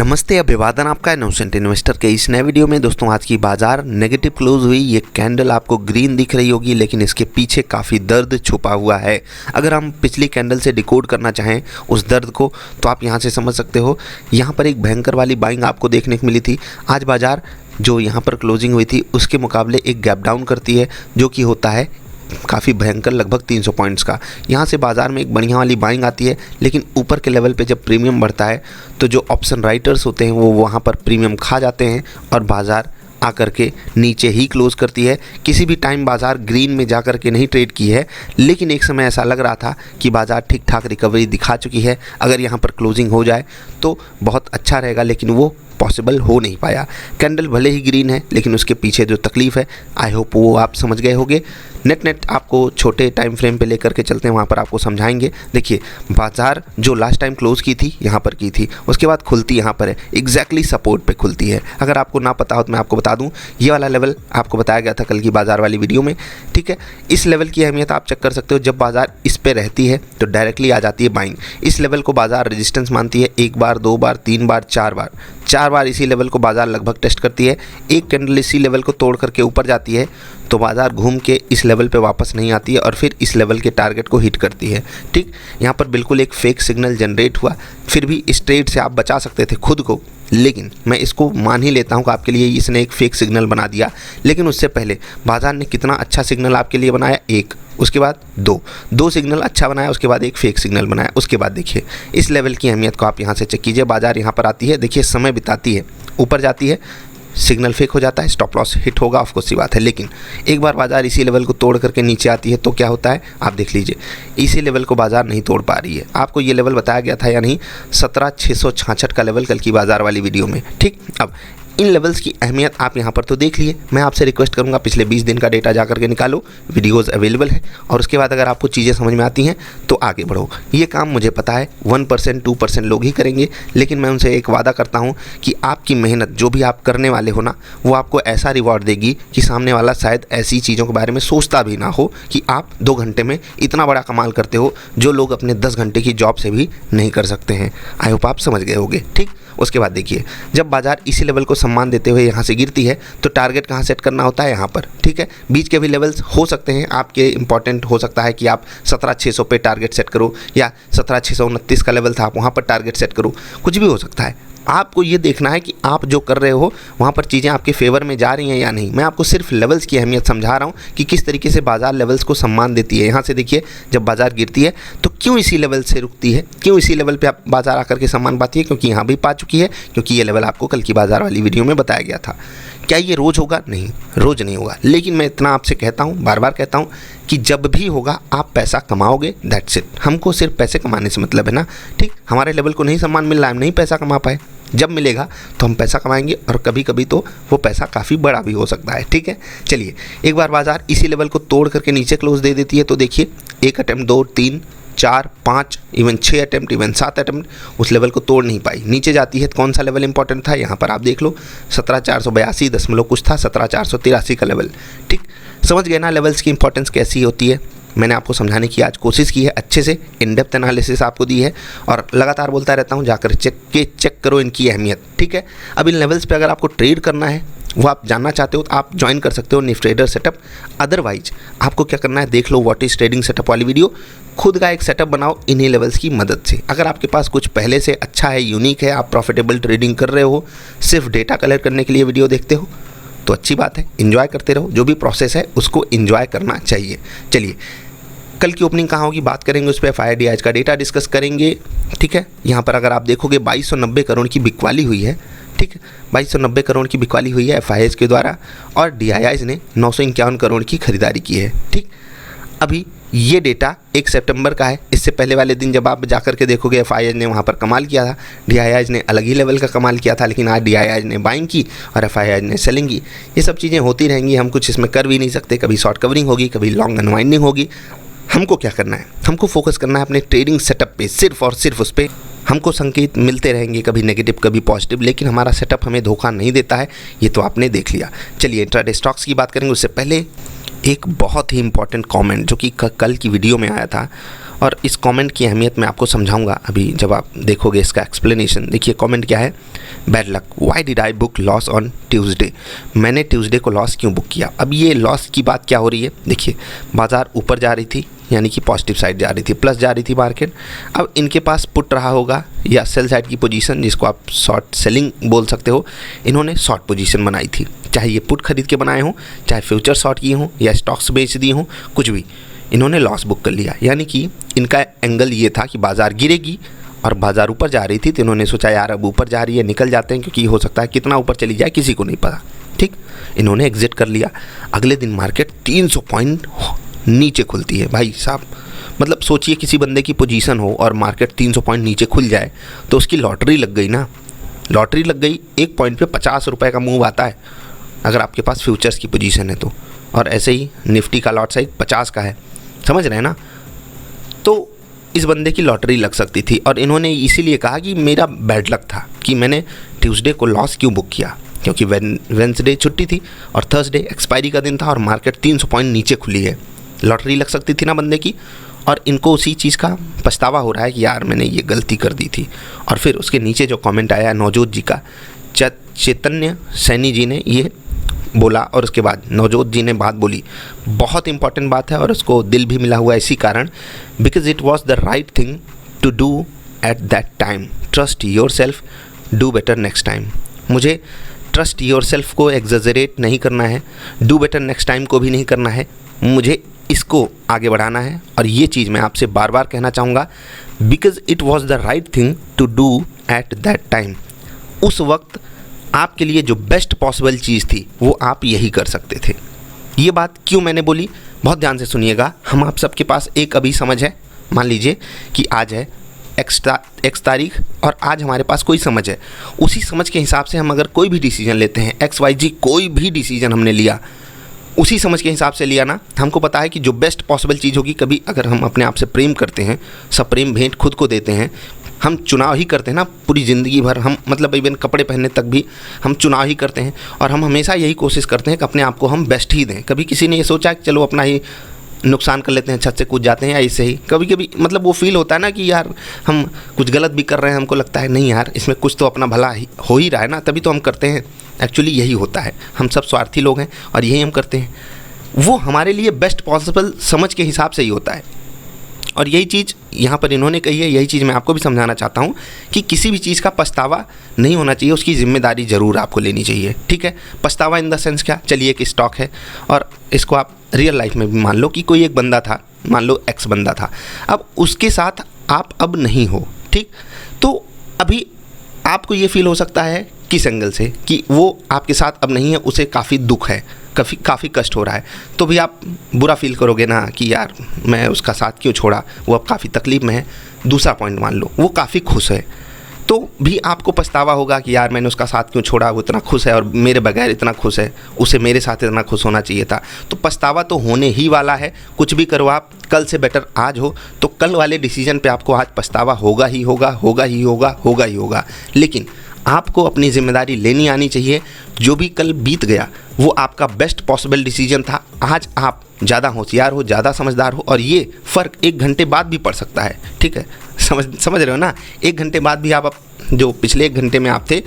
नमस्ते, अभिवादन आपका इनोसेंट इन्वेस्टर के इस नए वीडियो में। दोस्तों, आज की बाजार नेगेटिव क्लोज हुई। ये कैंडल आपको ग्रीन दिख रही होगी, लेकिन इसके पीछे काफ़ी दर्द छुपा हुआ है। अगर हम पिछली कैंडल से डिकोड करना चाहें उस दर्द को, तो आप यहाँ से समझ सकते हो। यहाँ पर एक भयंकर वाली बाइंग आपको देखने को मिली थी। आज बाजार जो यहाँ पर क्लोजिंग हुई थी उसके मुकाबले एक गैप डाउन करती है, जो कि होता है काफ़ी भयंकर, लगभग 300 पॉइंट्स का। यहाँ से बाज़ार में एक बढ़िया वाली बाइंग आती है, लेकिन ऊपर के लेवल पे जब प्रीमियम बढ़ता है तो जो ऑप्शन राइटर्स होते हैं वो वहाँ पर प्रीमियम खा जाते हैं और बाज़ार आकर के नीचे ही क्लोज़ करती है। किसी भी टाइम बाज़ार ग्रीन में जा कर के नहीं ट्रेड की है, लेकिन एक समय ऐसा लग रहा था कि बाज़ार ठीक ठाक रिकवरी दिखा चुकी है। अगर यहाँ पर क्लोजिंग हो जाए तो बहुत अच्छा रहेगा, लेकिन वो पॉसिबल हो नहीं पाया। कैंडल भले ही ग्रीन है, लेकिन उसके पीछे जो तकलीफ़ है, आई होप वो आप समझ गए होंगे। नेट आपको छोटे टाइम फ्रेम पे लेकर के चलते हैं, वहाँ पर आपको समझाएंगे। देखिए, बाज़ार जो लास्ट टाइम क्लोज़ की थी यहाँ पर की थी, उसके बाद खुलती यहाँ पर है, एग्जैक्टली सपोर्ट पे खुलती है। अगर आपको ना पता हो तो मैं आपको बता दूँ, ये वाला लेवल आपको बताया गया था कल की बाज़ार वाली वीडियो में, ठीक है। इस लेवल की अहमियत आप चेक कर सकते हो। जब बाज़ार इस पर रहती है तो डायरेक्टली आ जाती है बाइंग। इस लेवल को बाज़ार रेजिस्टेंस मानती है। एक बार, दो बार, तीन बार, चार बार इसी लेवल को बाज़ार लगभग टेस्ट करती है। एक कैंडल इसी लेवल को तोड़ करके ऊपर जाती है तो बाज़ार घूम के इस लेवल पे वापस नहीं आती है और फिर इस लेवल के टारगेट को हिट करती है, ठीक। यहाँ पर बिल्कुल एक फेक सिग्नल जनरेट हुआ। फिर भी इस ट्रेड से आप बचा सकते थे खुद को, लेकिन मैं इसको मान ही लेता हूँ कि आपके लिए इसने एक फेक सिग्नल बना दिया। लेकिन उससे पहले बाज़ार ने कितना अच्छा सिग्नल आपके लिए बनाया, एक, उसके बाद दो सिग्नल अच्छा बनाया, उसके बाद एक फेक सिग्नल बनाया। उसके बाद देखिए, इस लेवल की अहमियत को आप यहाँ से चेक कीजिए। बाज़ार यहाँ पर आती है, देखिए समय बिताती है, ऊपर जाती है, सिग्नल फेक हो जाता है, स्टॉप लॉस हिट होगा, ऑफ कोर्स सी बात है। लेकिन एक बार बाज़ार इसी लेवल को तोड़ करके नीचे आती है तो क्या होता है आप देख लीजिए। इसी लेवल को बाज़ार नहीं तोड़ पा रही है। आपको ये लेवल बताया गया था या नहीं, 17,666 का लेवल कल की बाज़ार वाली वीडियो में, ठीक। अब इन लेवल्स की अहमियत आप यहाँ पर तो देख लिए। मैं आपसे रिक्वेस्ट करूँगा पिछले 20 दिन का डेटा जा करके निकालो, वीडियोस अवेलेबल है, और उसके बाद अगर आपको चीज़ें समझ में आती हैं तो आगे बढ़ो। ये काम मुझे पता है 1% 2% लोग ही करेंगे, लेकिन मैं उनसे एक वादा करता हूँ कि आपकी मेहनत जो भी आप करने वाले हो ना, वो आपको ऐसा रिवॉर्ड देगी कि सामने वाला शायद ऐसी चीज़ों के बारे में सोचता भी ना हो कि आप 2 घंटे में इतना बड़ा कमाल करते हो जो लोग अपने 10 घंटे की जॉब से भी नहीं कर सकते हैं। आई होप आप समझ गए होंगे, ठीक। उसके बाद देखिए, जब बाज़ार इसी लेवल को सम्मान देते हुए यहाँ से गिरती है तो टारगेट कहाँ सेट करना होता है, यहाँ पर, ठीक है। बीच के भी लेवल्स हो सकते हैं आपके इंपॉर्टेंट, हो सकता है कि आप 17,600 पे टारगेट सेट करो, या 17,629 का लेवल था आप वहाँ पर टारगेट सेट करो, कुछ भी हो सकता है। आपको ये देखना है कि आप जो कर रहे हो वहाँ पर चीज़ें आपके फेवर में जा रही हैं या नहीं। मैं आपको सिर्फ लेवल्स की अहमियत समझा रहा हूँ कि किस तरीके से बाज़ार लेवल्स को सम्मान देती है। यहाँ से देखिए, जब बाज़ार गिरती है तो क्यों इसी लेवल से रुकती है, क्यों इसी लेवल पे आप बाज़ार आकर के सम्मान पाती है, क्योंकि यहाँ भी पा चुकी है, क्योंकि ये लेवल आपको कल की बाज़ार वाली वीडियो में बताया गया था। क्या ये रोज़ होगा? नहीं, रोज़ नहीं होगा, लेकिन मैं इतना आपसे कहता हूँ, बार बार कहता हूँ कि जब भी होगा आप पैसा कमाओगे, दैट्स इट। हमको सिर्फ पैसे कमाने से मतलब है ना, ठीक। हमारे लेवल को नहीं सम्मान मिल रहा है, हम नहीं पैसा कमा पाए, जब मिलेगा तो हम पैसा कमाएंगे, और कभी कभी तो वो पैसा काफ़ी बड़ा भी हो सकता है, ठीक है। चलिए, एक बार बाज़ार इसी लेवल को तोड़ करके नीचे क्लोज दे देती है तो देखिए, 1 attempt, 2, 3, 4, 5, even 6 attempt, even 7 attempt उस लेवल को तोड़ नहीं पाई। नीचे जाती है तो कौन सा लेवल इंपॉर्टेंट था, यहाँ पर आप देख लो, 17,482 दशमलव कुछ था, 17,483 का लेवल, ठीक। समझ गए ना लेवल्स की इंपॉर्टेंस कैसी होती है। मैंने आपको समझाने की आज कोशिश की है, अच्छे से इन डेप्थ एनालिसिस आपको दी है, और लगातार बोलता रहता हूँ, जाकर चेक करो इनकी अहमियत, ठीक है। अब इन लेवल्स पे अगर आपको ट्रेड करना है, वो आप जानना चाहते हो, तो आप ज्वाइन कर सकते हो निफ्टी ट्रेडर सेटअप। अदरवाइज आपको क्या करना है, देख लो व्हाट इज ट्रेडिंग सेटअप वाली वीडियो, खुद का एक सेटअप बनाओ इन्हीं लेवल्स की मदद से। अगर आपके पास कुछ पहले से अच्छा है, यूनिक है, आप प्रॉफिटेबल ट्रेडिंग कर रहे हो, सिर्फ डेटा कलेक्ट करने के लिए वीडियो देखते हो, तो अच्छी बात है, इन्जॉय करते रहो। जो भी प्रोसेस है उसको इन्जॉय करना चाहिए। चलिए, कल की ओपनिंग कहाँ होगी बात करेंगे, उस पर FIDIs का डेटा डिस्कस करेंगे, ठीक है। यहाँ पर अगर आप देखोगे 2290 करोड़ की बिकवाली हुई है, ठीक है। 2290 करोड़ की बिकवाली हुई है FIIs के द्वारा, और DIIs ने 951 करोड़ की खरीदारी की है, ठीक। अभी ये डेटा 1 सितंबर का है। इससे पहले वाले दिन जब आप जाकर के देखोगे FIIs ने वहाँ पर कमाल किया था, DIIs ने अलग ही लेवल का कमाल किया था, लेकिन आज DIIs ने बाइंग की और FIIs ने सेलिंग की। ये सब चीज़ें होती रहेंगी, हम कुछ इसमें कर भी नहीं सकते। कभी शॉर्ट कवरिंग होगी, कभी लॉन्ग अनवाइंडिंग होगी। हमको क्या करना है, हमको फोकस करना है अपने ट्रेडिंग सेटअप पे, सिर्फ और सिर्फ उस पर। हमको संकेत मिलते रहेंगे, कभी नेगेटिव कभी पॉजिटिव, लेकिन हमारा सेटअप हमें धोखा नहीं देता है, ये तो आपने देख लिया। चलिए, इंट्राडे स्टॉक्स की बात करेंगे। उससे पहले एक बहुत ही इंपॉर्टेंट कमेंट जो कि कल की वीडियो में आया था, और इस कमेंट की अहमियत मैं आपको समझाऊंगा अभी जब आप देखोगे इसका एक्सप्लेनेशन। देखिए कमेंट क्या है, bad luck, why did I book loss on Tuesday, मैंने ट्यूसडे को लॉस क्यों बुक किया। अब ये लॉस की बात क्या हो रही है, देखिए बाज़ार ऊपर जा रही थी यानी कि पॉजिटिव साइड जा रही थी, प्लस जा रही थी मार्केट। अब इनके पास पुट रहा होगा या सेल साइड की पोजीशन, जिसको आप शॉर्ट सेलिंग बोल सकते हो, इन्होंने शॉर्ट पोजीशन बनाई थी, चाहे ये पुट खरीद के बनाए हों, चाहे फ्यूचर शॉर्ट किए हों या स्टॉक्स बेच दिए हों, कुछ भी, इन्होंने लॉस बुक कर लिया। यानी कि इनका एंगल ये था कि बाज़ार गिरेगी और बाज़ार ऊपर जा रही थी, तो इन्होंने सोचा यार अब ऊपर जा रही है, निकल जाते हैं, क्योंकि हो सकता है कितना ऊपर चली जाए किसी को नहीं पता। ठीक, इन्होंने एग्जिट कर लिया। अगले दिन मार्केट 300 पॉइंट नीचे खुलती है। भाई साहब, मतलब सोचिए किसी बंदे की पोजीशन हो और मार्केट 300 पॉइंट नीचे खुल जाए तो उसकी लॉटरी लग गई ना, लॉटरी लग गई। एक पॉइंट पे 50 रुपये का मूव आता है अगर आपके पास फ्यूचर्स की पोजीशन है तो, और ऐसे ही निफ्टी का लॉट साइज 50 का है, समझ रहे हैं ना। तो इस बंदे की लॉटरी लग सकती थी और इन्होंने इसीलिए कहा कि मेरा बैड लक था कि मैंने ट्यूसडे को लॉस क्यों बुक किया, क्योंकि वेंसडे छुट्टी थी और थर्सडे एक्सपायरी का दिन था और मार्केट 300 पॉइंट नीचे खुली है, लॉटरी लग सकती थी ना बंदे की। और इनको उसी चीज़ का पछतावा हो रहा है कि यार मैंने ये गलती कर दी थी। और फिर उसके नीचे जो कमेंट आया नवजोत जी का, चैतन्य सैनी जी ने ये बोला और उसके बाद नवजोत जी ने बात बोली, बहुत इंपॉर्टेंट बात है और उसको दिल भी मिला हुआ है इसी कारण, because it was the right thing to do at that time, trust yourself, do better next time. मुझे ट्रस्ट योर सेल्फ को एग्जैजरेट नहीं करना है, डू बेटर नेक्स्ट टाइम को भी नहीं करना है, मुझे इसको आगे बढ़ाना है। और ये चीज़ मैं आपसे बार बार कहना चाहूँगा, because it was the right thing to do at that time. उस वक्त आपके लिए जो बेस्ट पॉसिबल चीज़ थी वो आप यही कर सकते थे। ये बात क्यों मैंने बोली, बहुत ध्यान से सुनिएगा। हम आप सबके पास एक अभी समझ है, मान लीजिए कि आज है एक्स तारीख और आज हमारे पास कोई समझ है, उसी समझ के हिसाब से हम अगर कोई भी डिसीजन लेते हैं, XYZ कोई भी डिसीजन हमने लिया, उसी समझ के हिसाब से लिया ना, हमको पता है कि जो बेस्ट पॉसिबल चीज़ होगी। कभी अगर हम अपने आप से प्रेम करते हैं, सब प्रेम भेंट खुद को देते हैं, हम चुनाव ही करते हैं ना पूरी ज़िंदगी भर, हम मतलब इवन कपड़े पहनने तक भी हम चुनाव ही करते हैं और हम हमेशा यही कोशिश करते हैं कि अपने आप को हम बेस्ट ही दें। कभी किसी ने ये सोचा कि चलो अपना ही नुकसान कर लेते हैं, छत से कूद जाते हैं, या इससे ही कभी कभी मतलब वो फील होता है ना कि यार हम कुछ गलत भी कर रहे हैं, हमको लगता है नहीं यार इसमें कुछ तो अपना भला हो ही रहा है ना, तभी तो हम करते हैं। एक्चुअली यही होता है, हम सब स्वार्थी लोग हैं और यही हम करते हैं। वो हमारे लिए बेस्ट पॉसिबल समझ के हिसाब से ही होता है। और यही चीज़ यहाँ पर इन्होंने कही है, यही चीज़ मैं आपको भी समझाना चाहता हूँ कि किसी भी चीज़ का पछतावा नहीं होना चाहिए, उसकी जिम्मेदारी ज़रूर आपको लेनी चाहिए। ठीक है, पछतावा इन द सेंस क्या, चलिए एक स्टॉक है और इसको आप रियल लाइफ में भी मान लो कि कोई एक बंदा था, मान लो X बंदा था, अब उसके साथ आप अब नहीं हो, ठीक, तो अभी आपको ये फील हो सकता है किस एंगल से कि वो आपके साथ अब नहीं है, उसे काफ़ी दुख है, काफ़ी कष्ट हो रहा है, तो भी आप बुरा फील करोगे ना कि यार मैं उसका साथ क्यों छोड़ा, वो अब काफ़ी तकलीफ़ में है। दूसरा पॉइंट मान लो वो काफ़ी खुश है, तो भी आपको पछतावा होगा कि यार मैंने उसका साथ क्यों छोड़ा, वो इतना खुश है और मेरे बगैर इतना खुश है, उसे मेरे साथ इतना खुश होना चाहिए था। तो पछतावा तो होने ही वाला है, कुछ भी करो आप, कल से बेटर आज हो, तो कल वाले डिसीजन पे आपको आज पछतावा होगा ही होगा, होगा ही होगा, होगा ही होगा। लेकिन आपको अपनी जिम्मेदारी लेनी आनी चाहिए। जो भी कल बीत गया वो आपका बेस्ट पॉसिबल डिसीजन था। आज आप ज़्यादा होशियार हो, ज़्यादा समझदार हो और ये फ़र्क 1 घंटे बाद भी पड़ सकता है। ठीक है, समझ रहे हो ना, 1 घंटे बाद भी आप जो पिछले 1 घंटे में आप थे,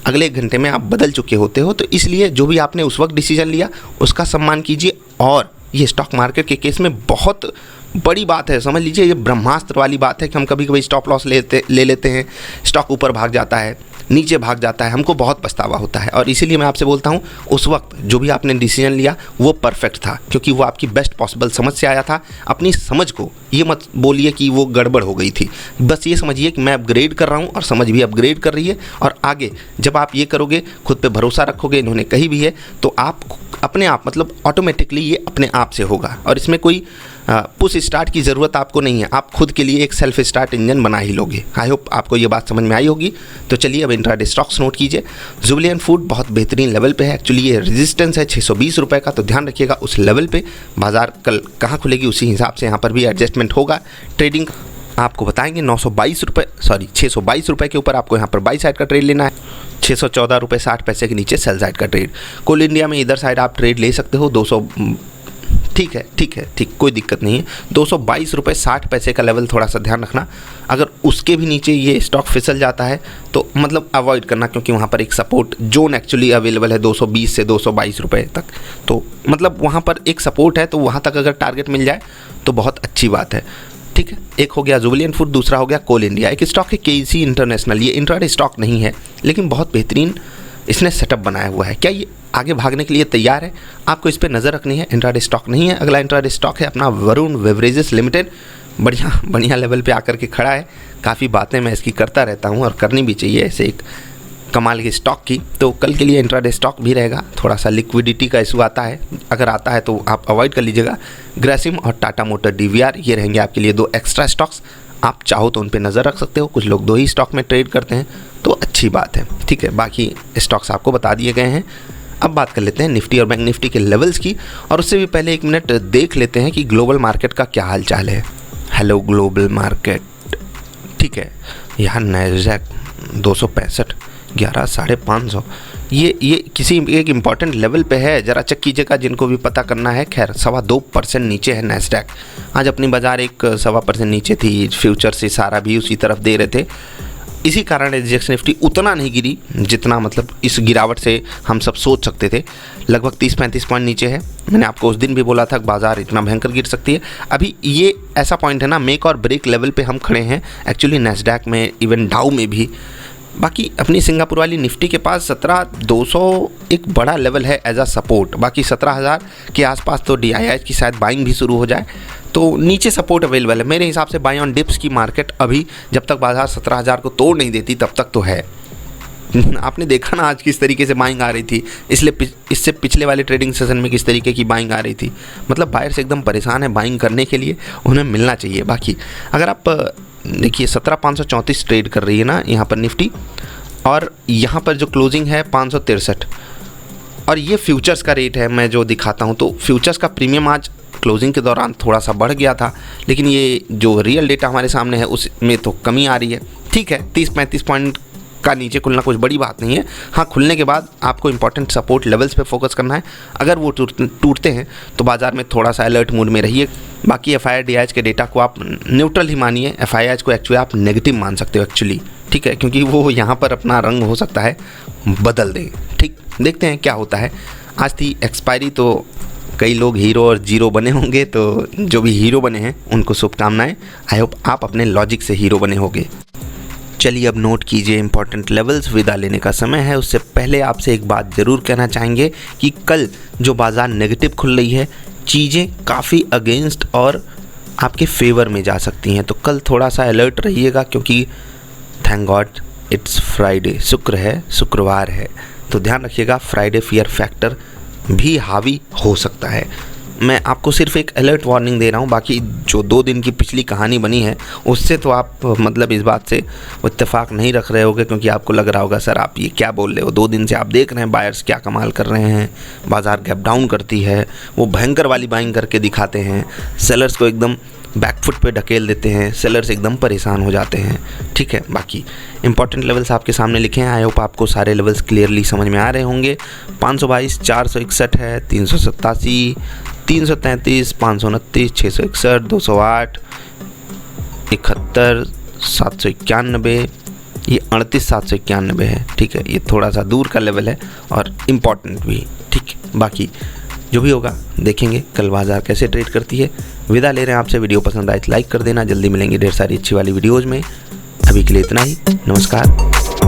अगले 1 घंटे में आप बदल चुके होते हो। तो इसलिए जो भी आपने उस वक्त डिसीजन लिया उसका सम्मान कीजिए। और ये स्टॉक मार्केट के केस में बहुत बड़ी बात है, समझ लीजिए ये ब्रह्मास्त्र वाली बात है कि हम कभी कभी स्टॉप लॉस ले लेते हैं, स्टॉक ऊपर भाग जाता है, नीचे भाग जाता है, हमको बहुत पछतावा होता है। और इसीलिए मैं आपसे बोलता हूँ उस वक्त जो भी आपने डिसीजन लिया वो परफेक्ट था, क्योंकि वो आपकी बेस्ट पॉसिबल समझ से आया था। अपनी समझ को ये मत बोलिए कि वो गड़बड़ हो गई थी, बस ये समझिए कि मैं अपग्रेड कर रहा हूँ और समझ भी अपग्रेड कर रही है। और आगे जब आप ये करोगे, खुद पे भरोसा रखोगे, इन्होंने कही भी है, तो आप अपने आप मतलब ऑटोमेटिकली ये अपने आप से होगा। और इसमें कोई पुश स्टार्ट की ज़रूरत आपको नहीं है, आप खुद के लिए एक सेल्फ स्टार्ट इंजन बना ही लोगे। आई होप आपको ये बात समझ में आई होगी। तो चलिए अब इंट्राडे स्टॉक्स नोट कीजिए। जुबिलियन फूड बहुत बेहतरीन लेवल पे है, एक्चुअली ये रेजिस्टेंस है 620 रुपये का, तो ध्यान रखिएगा उस लेवल पे। बाजार कल कहाँ खुलेगी उसी हिसाब से यहाँ पर भी एडजस्टमेंट होगा। ट्रेडिंग आपको बताएंगे 622 रुपये के ऊपर आपको यहाँ पर बाई साइड का ट्रेड लेना है, 614 रुपये 60 पैसे के नीचे सेल साइड का ट्रेड। कोल इंडिया में इधर साइड आप ट्रेड ले सकते हो 200, ठीक है, कोई दिक्कत नहीं है। 222 रुपये 60 पैसे का लेवल थोड़ा सा ध्यान रखना, अगर उसके भी नीचे ये स्टॉक फिसल जाता है तो मतलब अवॉइड करना, क्योंकि वहाँ पर एक सपोर्ट जोन एक्चुअली अवेलेबल है 220 से 222 रुपये तक। तो मतलब वहाँ पर एक सपोर्ट है, तो वहाँ तक अगर टारगेट मिल जाए तो बहुत अच्छी बात है। ठीक है, एक हो गया जुबिलियंट फूड, दूसरा हो गया कोल इंडिया। एक स्टॉक है केसी इंटरनेशनल, ये इंट्राडे स्टॉक नहीं है लेकिन बहुत बेहतरीन इसने सेटअप बनाया हुआ है। क्या ये आगे भागने के लिए तैयार है? आपको इस पर नज़र रखनी है। इंट्राडे स्टॉक नहीं है। अगला इंट्राडे स्टॉक है अपना वरुण बेवरेजेस लिमिटेड। बढ़िया लेवल पे आकर के खड़ा है। काफ़ी बातें मैं इसकी करता रहता हूँ और करनी भी चाहिए ऐसे एक कमाल की स्टॉक की। तो कल के लिए इंट्राडे स्टॉक भी रहेगा। थोड़ा सा लिक्विडिटी का इशू आता है, अगर आता है तो आप अवॉइड कर लीजिएगा। ग्रेसिम और टाटा मोटर डीवीआर ये रहेंगे आपके लिए 2 एक्स्ट्रा स्टॉक्स। आप चाहो तो उन पे नज़र रख सकते हो। कुछ लोग 2 ही स्टॉक में ट्रेड करते हैं तो अच्छी बात है। ठीक है, बाकी स्टॉक्स आपको बता दिए गए हैं। अब बात कर लेते हैं निफ्टी और बैंक निफ्टी के लेवल्स की, और उससे भी पहले 1 मिनट देख लेते हैं कि ग्लोबल मार्केट का क्या हाल चाल है। Hello global market. ठीक है, यहाँ नैस्डैक 265, 11 550, ये किसी एक इम्पॉर्टेंट लेवल पे है, ज़रा चेक कीजिएगा जिनको भी पता करना है। खैर 2.25% नीचे है नैस्डैक। आज अपनी बाज़ार एक 2.25% नीचे थी। फ्यूचर से सारा भी उसी तरफ दे रहे थे। इसी कारण एसजीएक्स निफ्टी उतना नहीं गिरी जितना मतलब इस गिरावट से हम सब सोच सकते थे। लगभग 30-35 पॉइंट नीचे है। मैंने आपको उस दिन भी बोला था कि बाज़ार इतना भयंकर गिर सकती है। अभी ये ऐसा पॉइंट है ना, मेक और ब्रेक लेवल पे हम खड़े हैं एक्चुअली नैस्डैक में, इवन डाउ में भी। बाकी अपनी सिंगापुर वाली निफ्टी के पास 17,200 एक बड़ा लेवल है एज अ सपोर्ट। बाकी 17,000 के आसपास तो DII की शायद बाइंग भी शुरू हो जाए, तो नीचे सपोर्ट अवेलेबल है। मेरे हिसाब से बाय ऑन डिप्स की मार्केट अभी जब तक बाजार 17,000 को तोड़ नहीं देती तब तक तो है। आपने देखा ना आज किस तरीके से बाइंग आ रही थी, इसलिए इससे पिछले वाले ट्रेडिंग सेशन में किस तरीके की बाइंग आ रही थी। मतलब बायर्स एकदम परेशान है बाइंग करने के लिए, उन्हें मिलना चाहिए। बाकी अगर आप देखिए 17,534 ट्रेड कर रही है ना यहाँ पर निफ्टी, और यहाँ पर जो क्लोजिंग है 563, और ये फ्यूचर्स का रेट है मैं जो दिखाता हूँ। तो फ्यूचर्स का प्रीमियम आज क्लोजिंग के दौरान थोड़ा सा बढ़ गया था, लेकिन ये जो रियल डेटा हमारे सामने है उसमें तो कमी आ रही है। ठीक है, 30-35 पॉइंट का नीचे खुलना कुछ बड़ी बात नहीं है। हाँ, खुलने के बाद आपको इंपॉर्टेंट सपोर्ट लेवल्स पे फोकस करना है। अगर वो टूटते हैं तो बाजार में थोड़ा सा अलर्ट मूड में रहिए। बाकी FII DII के डेटा को आप न्यूट्रल ही मानिए। FII को एक्चुअली आप नेगेटिव मान सकते हो एक्चुअली। ठीक है, क्योंकि वो यहाँ पर अपना रंग हो सकता है बदल दें। ठीक, देखते हैं क्या होता है। आज थी एक्सपायरी, तो कई लोग हीरो और जीरो बने होंगे, तो जो भी हीरो बने हैं उनको शुभकामनाएं। आई होप आप अपने लॉजिक से हीरो बने होंगे। चलिए अब नोट कीजिए इंपॉर्टेंट लेवल्स। विदा लेने का समय है। उससे पहले आपसे एक बात ज़रूर कहना चाहेंगे कि कल जो बाज़ार नेगेटिव खुल रही है, चीज़ें काफ़ी अगेंस्ट और आपके फेवर में जा सकती हैं। तो कल थोड़ा सा अलर्ट रहिएगा, क्योंकि थैंक गॉड इट्स फ्राइडे, शुक्र है, शुक्रवार है। तो ध्यान रखिएगा, फ्राइडे फियर फैक्टर भी हावी हो सकता है। मैं आपको सिर्फ एक अलर्ट वार्निंग दे रहा हूँ। बाकी जो 2 दिन की पिछली कहानी बनी है उससे तो आप मतलब इस बात से इत्तेफाक नहीं रख रहे होगे, क्योंकि आपको लग रहा होगा सर आप ये क्या बोल रहे हो। 2 दिन से आप देख रहे हैं बायर्स क्या कमाल कर रहे हैं, बाज़ार गैप डाउन करती है, वो भयंकर वाली बाइंग करके दिखाते हैं, सेलर्स को एकदम बैकफुट पे ढकेल देते हैं, सेलर्स एकदम परेशान हो जाते हैं। ठीक है, बाकी इंपॉर्टेंट लेवल्स आपके सामने लिखे हैं। आई होप आपको सारे लेवल्स क्लियरली समझ में आ रहे होंगे। 522, 461 है, 387, 333, 529, 661, 208, 71, 791, ये 38,791 है। ठीक है, ये थोड़ा सा दूर का लेवल है और इम्पॉर्टेंट भी। ठीक, बाकी जो भी होगा देखेंगे कल बाजार कैसे ट्रेड करती है। विदा ले रहे हैं आपसे। वीडियो पसंद आए तो लाइक कर देना। जल्दी मिलेंगे ढेर सारी अच्छी वाली वीडियोज़ में। अभी के लिए इतना ही। नमस्कार।